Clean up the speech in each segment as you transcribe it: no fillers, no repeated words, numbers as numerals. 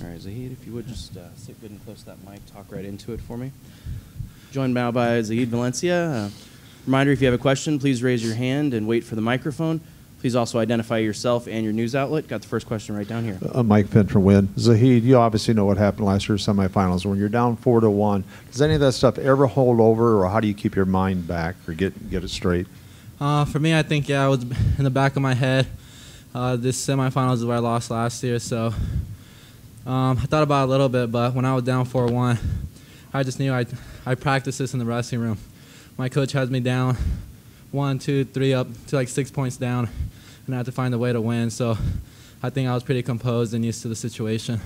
right, Zahid, if you would just sit good and close to that mic, talk right into it for me. Joined now by Zahid Valencia. Reminder, if you have a question, please raise your hand and wait for the microphone. Please also identify yourself and your news outlet. Got the first question right down here. Mike Finn from Win. Zahid, you obviously know what happened last year's semifinals. When you're down 4-1, does any of that stuff ever hold over, or how do you keep your mind back or get it straight? For me, I think, yeah, it was in the back of my head. This semifinals is where I lost last year, so I thought about it a little bit, but when I was down 4-1, I just knew I practiced this in the wrestling room. My coach has me down 1, 2, 3 up to like 6 points down, and I had to find a way to win. So I think I was pretty composed and used to the situation.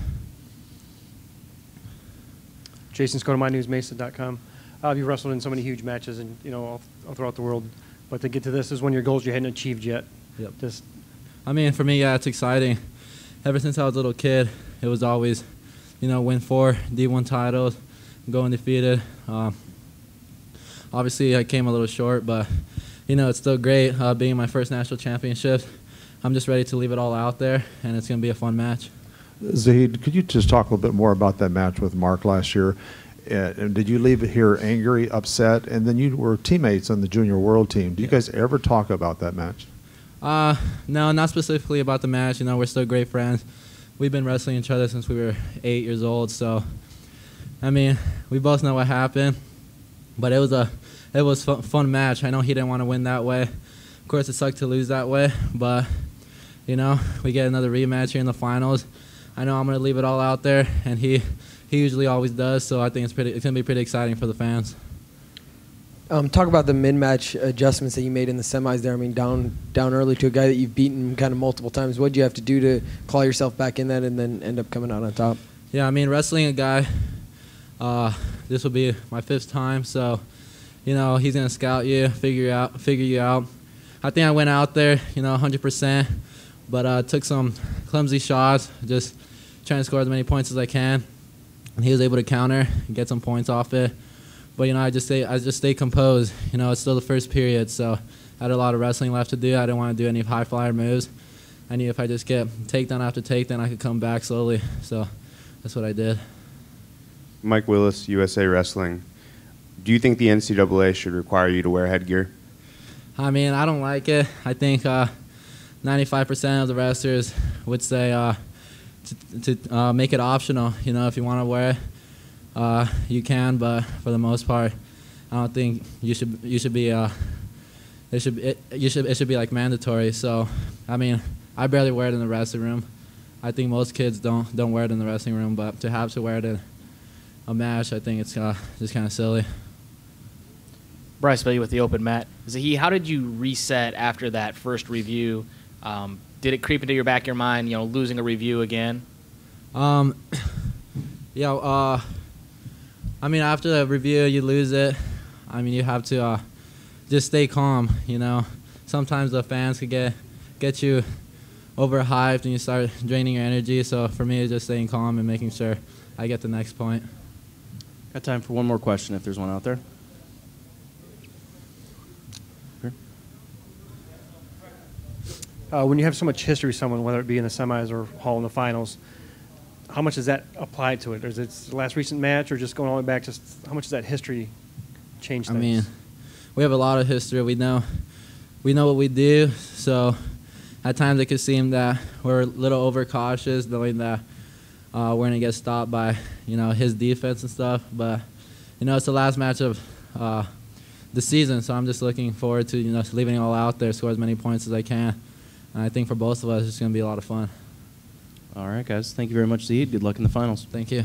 Jason Scott, mynewsmesa.com. You've wrestled in so many huge matches, and all throughout the world. But to get to this is one of your goals you hadn't achieved yet. Yep. I mean, for me, yeah, it's exciting. Ever since I was a little kid, it was always, win 4 D1 titles, go undefeated. Obviously, I came a little short, but it's still great being my first national championship. I'm just ready to leave it all out there, and it's going to be a fun match. Zahid, could you just talk a little bit more about that match with Mark last year? And did you leave here angry, upset? And then you were teammates on the Junior World team. Do you guys ever talk about that match? No, not specifically about the match. We're still great friends. We've been wrestling each other since we were 8 years old. So, I mean, we both know what happened. But it was a fun match. I know he didn't want to win that way. Of course, it sucked to lose that way. But, we get another rematch here in the finals. I know I'm going to leave it all out there, and he usually always does. So I think it's going to be pretty exciting for the fans. Talk about the mid-match adjustments that you made in the semis there. I mean, down early to a guy that you've beaten kind of multiple times. What did you have to do to claw yourself back in that and then end up coming out on top? Yeah, I mean, wrestling a guy, this will be my 5th time. So, he's going to scout you, figure you out. I think I went out there, 100%, but took some clumsy shots, just trying to score as many points as I can. And he was able to counter and get some points off it. But, I just stay composed. It's still the first period, so I had a lot of wrestling left to do. I didn't want to do any high-flyer moves. I knew if I just get takedown after takedown, I could come back slowly. So that's what I did. Mike Willis, USA Wrestling. Do you think the NCAA should require you to wear headgear? I mean, I don't like it. I think 95% of the wrestlers would say to make it optional. If you want to wear it. You can, but for the most part, I don't think you should be. It should be like mandatory. So, I mean, I barely wear it in the wrestling room. I think most kids don't wear it in the wrestling room, but to have to wear it in a match, I think it's just kind of silly. Bryce Bailey with the open mat. Zahid, how did you reset after that first review? Did it creep into your back of your mind, losing a review again? Yeah. I mean, after the review, you lose it. I mean, you have to just stay calm, Sometimes the fans could get you overhyped and you start draining your energy. So for me, it's just staying calm and making sure I get the next point. Got time for one more question if there's one out there. When you have so much history with someone, whether it be in the semis or Hall in the finals, how much does that apply to it? Or is it the last recent match, or just going all the way back? Just how much does that history change things? I mean, we have a lot of history. We know what we do. So at times it could seem that we're a little overcautious, knowing that we're gonna get stopped by his defense and stuff. But it's the last match of the season, so I'm just looking forward to leaving it all out there, score as many points as I can. And I think for both of us, it's gonna be a lot of fun. All right, guys. Thank you very much, Zahid. Good luck in the finals. Thank you.